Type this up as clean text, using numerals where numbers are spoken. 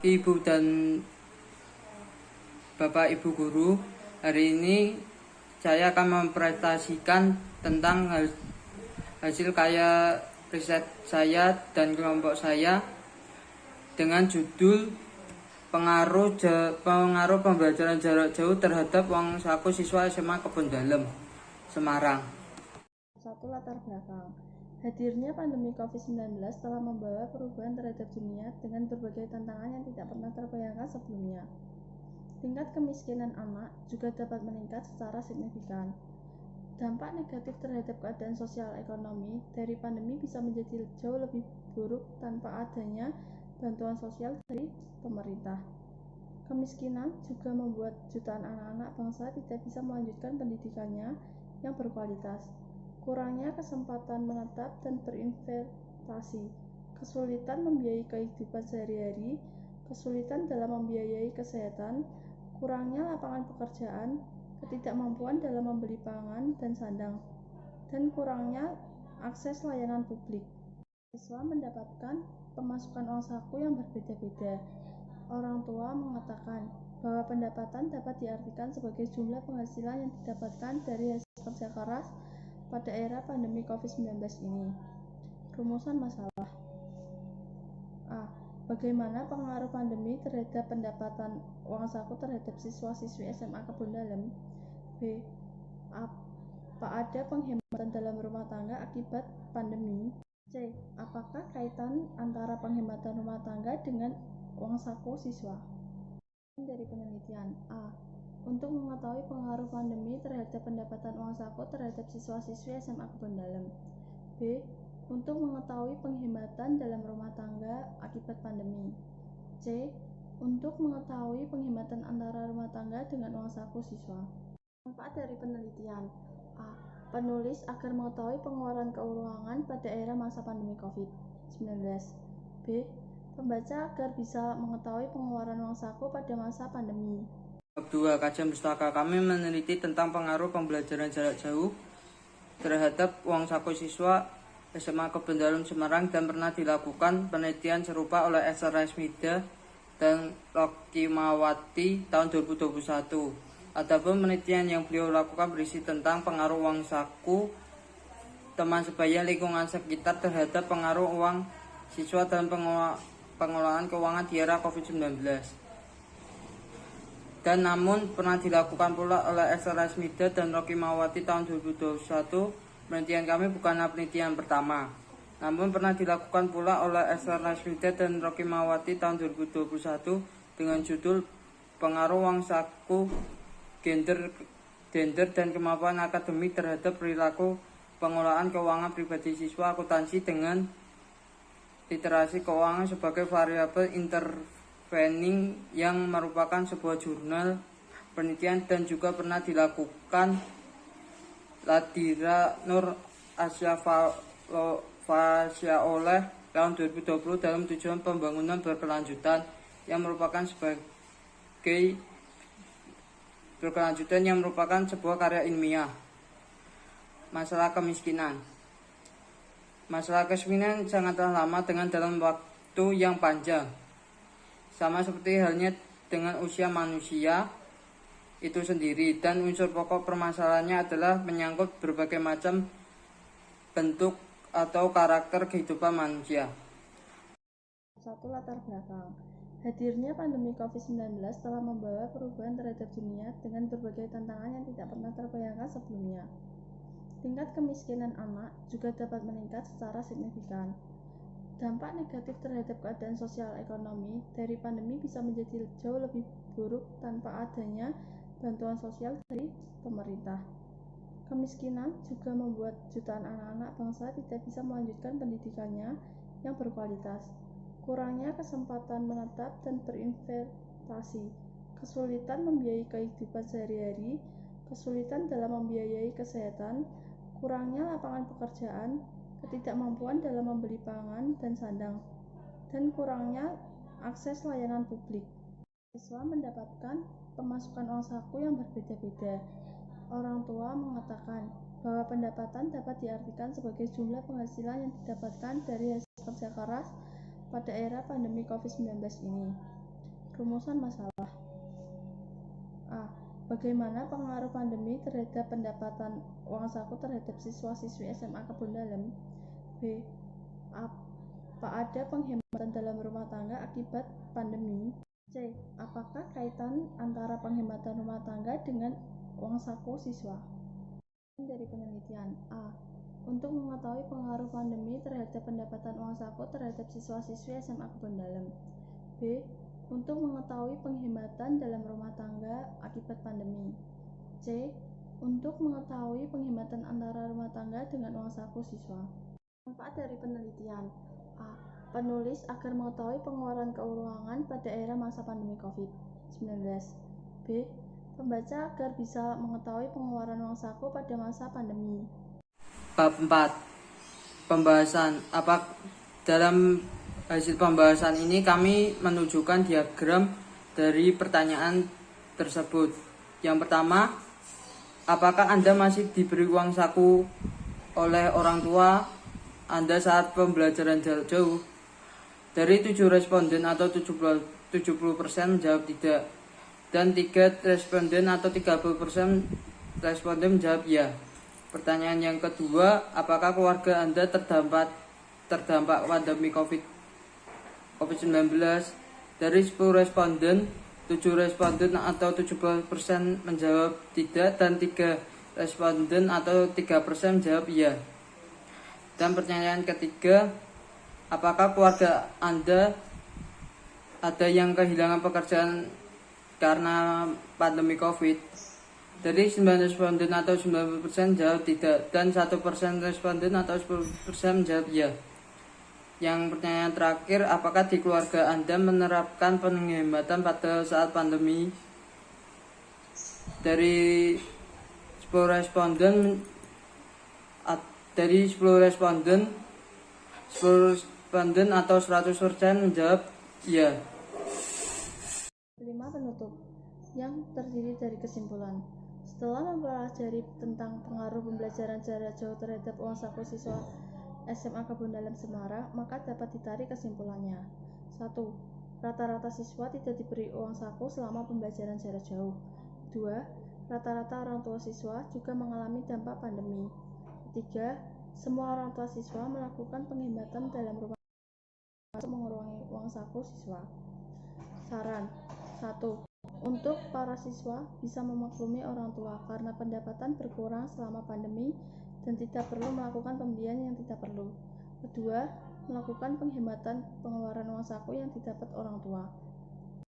Ibu dan Bapak Ibu guru, hari ini saya akan mempresentasikan tentang hasil karya riset saya dan kelompok saya dengan judul pengaruh pembelajaran jarak jauh terhadap uang saku siswa SMA Kebon Dalem, Semarang. Satu latar belakang. Hadirnya pandemi COVID-19 telah membawa perubahan terhadap dunia dengan berbagai tantangan yang tidak pernah terbayangkan sebelumnya. Tingkat kemiskinan anak juga dapat meningkat secara signifikan. Dampak negatif terhadap keadaan sosial ekonomi dari pandemi bisa menjadi jauh lebih buruk tanpa adanya bantuan sosial dari pemerintah. Kemiskinan juga membuat jutaan anak-anak bangsa tidak bisa melanjutkan pendidikannya yang berkualitas. Kurangnya kesempatan menetap dan berinvestasi, kesulitan membiayai kehidupan sehari-hari, kesulitan dalam membiayai kesehatan, kurangnya lapangan pekerjaan, ketidakmampuan dalam membeli pangan dan sandang, dan kurangnya akses layanan publik. Siswa mendapatkan pemasukan uang saku yang berbeda-beda. Orang tua mengatakan bahwa pendapatan dapat diartikan sebagai jumlah penghasilan yang didapatkan dari hasil kerja keras pada era pandemi COVID-19 ini. Rumusan masalah. A. Bagaimana pengaruh pandemi terhadap pendapatan uang saku terhadap siswa-siswi SMA Kebon Dalem? B. Apa ada penghematan dalam rumah tangga akibat pandemi? C. Apakah kaitan antara penghematan rumah tangga dengan uang saku siswa? Dari penelitian. A. Untuk mengetahui pengaruh pandemi terhadap pendapatan uang saku terhadap siswa-siswi SMA Kebon Dalem. B. Untuk mengetahui penghematan dalam rumah tangga akibat pandemi. C. Untuk mengetahui penghematan antara rumah tangga dengan uang saku siswa. Manfaat dari penelitian. A. Penulis agar mengetahui pengeluaran keuangan pada era masa pandemi COVID-19. B. Pembaca agar bisa mengetahui pengeluaran uang saku pada masa pandemi. Bab 2. Kajian pustaka. Kami meneliti tentang pengaruh pembelajaran jarak jauh terhadap uang saku siswa SMA Kebon Dalem, Semarang, dan pernah dilakukan penelitian serupa oleh Esther Rasmida dan Rocky Mawati tahun 2021. Adapun penelitian yang beliau lakukan berisi tentang pengaruh uang saku teman sebaya lingkungan sekitar terhadap pengaruh uang siswa dalam pengelolaan keuangan di era COVID-19. Dan namun pernah dilakukan pula oleh Esther Rasmida dan Rocky Mawati tahun 2021. Penelitian kami bukanlah penelitian pertama, namun pernah dilakukan pula oleh Esther Rasmida dan Rocky Mawati tahun 2021 dengan judul pengaruh uang saku gender dan kemampuan akademik terhadap perilaku pengelolaan keuangan pribadi siswa akuntansi dengan literasi keuangan sebagai variabel intervening, yang merupakan sebuah jurnal penelitian dan juga pernah dilakukan Ladira Nur Asyafasya oleh tahun 2020 dalam tujuan pembangunan berkelanjutan yang merupakan sebuah karya ilmiah. Masalah kemiskinan. Masalah kemiskinan sangatlah lama dengan dalam waktu yang panjang. Sama seperti halnya dengan usia manusia itu sendiri, dan unsur pokok permasalahannya adalah menyangkut berbagai macam bentuk atau karakter kehidupan manusia. Satu latar belakang. Hadirnya pandemi COVID-19 telah membawa perubahan terhadap dunia dengan berbagai tantangan yang tidak pernah terbayangkan sebelumnya. Tingkat kemiskinan anak juga dapat meningkat secara signifikan. Dampak negatif terhadap keadaan sosial ekonomi dari pandemi bisa menjadi jauh lebih buruk tanpa adanya bantuan sosial dari pemerintah. Kemiskinan juga membuat jutaan anak-anak bangsa tidak bisa melanjutkan pendidikannya yang berkualitas. Kurangnya kesempatan menetap dan berinvestasi, kesulitan membiayai kehidupan sehari-hari, kesulitan dalam membiayai kesehatan, kurangnya lapangan pekerjaan, ketidakmampuan dalam membeli pangan dan sandang, dan kurangnya akses layanan publik. Siswa mendapatkan pemasukan uang saku yang berbeda-beda. Orang tua mengatakan bahwa pendapatan dapat diartikan sebagai jumlah penghasilan yang didapatkan dari hasil kerja keras pada era pandemi COVID-19 ini. Rumusan masalah. A. Bagaimana pengaruh pandemi terhadap pendapatan uang saku terhadap siswa-siswi SMA Kebun Dalem? B. Apa ada penghematan dalam rumah tangga akibat pandemi? C. Apakah kaitan antara penghematan rumah tangga dengan uang saku siswa? Dari penelitian. A. Untuk mengetahui pengaruh pandemi terhadap pendapatan uang saku terhadap siswa-siswi SMA Kebun Dalem. B. Untuk mengetahui penghematan dalam rumah tangga akibat pandemi. C. Untuk mengetahui penghematan antara rumah tangga dengan uang saku siswa. Manfaat dari penelitian. A. Penulis agar mengetahui pengeluaran keuangan pada era masa pandemi COVID-19. B. Pembaca agar bisa mengetahui pengeluaran uang saku pada masa pandemi. Bab 4. Pembahasan. Dalam hasil pembahasan ini kami menunjukkan diagram dari pertanyaan tersebut. Yang pertama, apakah Anda masih diberi uang saku oleh orang tua Anda saat pembelajaran jarak jauh? Dari 7 responden atau 70% menjawab tidak, dan 3 responden atau 30% responden menjawab ya. Pertanyaan yang kedua, apakah keluarga Anda terdampak pandemi COVID-19? Dari 10 responden, 7 responden atau 70% menjawab tidak, dan 3 responden atau 3% menjawab iya. Dan pertanyaan ketiga, apakah keluarga Anda ada yang kehilangan pekerjaan karena pandemi COVID? Dari 9 responden atau 90% jawab tidak, dan 1% responden atau 10% menjawab ya. Yang pertanyaan terakhir, apakah di keluarga Anda menerapkan penghematan pada saat pandemi? Dari 10 responden atau 100% menjawab ya. 5. Penutup yang terdiri dari kesimpulan. Setelah mempelajari tentang pengaruh pembelajaran jarak jauh terhadap uang saku siswa SMA Kebun Dalem Semarang, maka dapat ditarik kesimpulannya. 1. Rata-rata siswa tidak diberi uang saku selama pembelajaran jarak jauh. 2. Rata-rata orang tua siswa juga mengalami dampak pandemi. 3. Semua orang tua siswa melakukan penghematan dalam rumah untuk mengurangi uang saku siswa. Saran. 1. Untuk para siswa bisa memaklumi orang tua karena pendapatan berkurang selama pandemi dan tidak perlu melakukan pembelian yang tidak perlu. Kedua, melakukan penghematan pengeluaran uang saku yang didapat orang tua.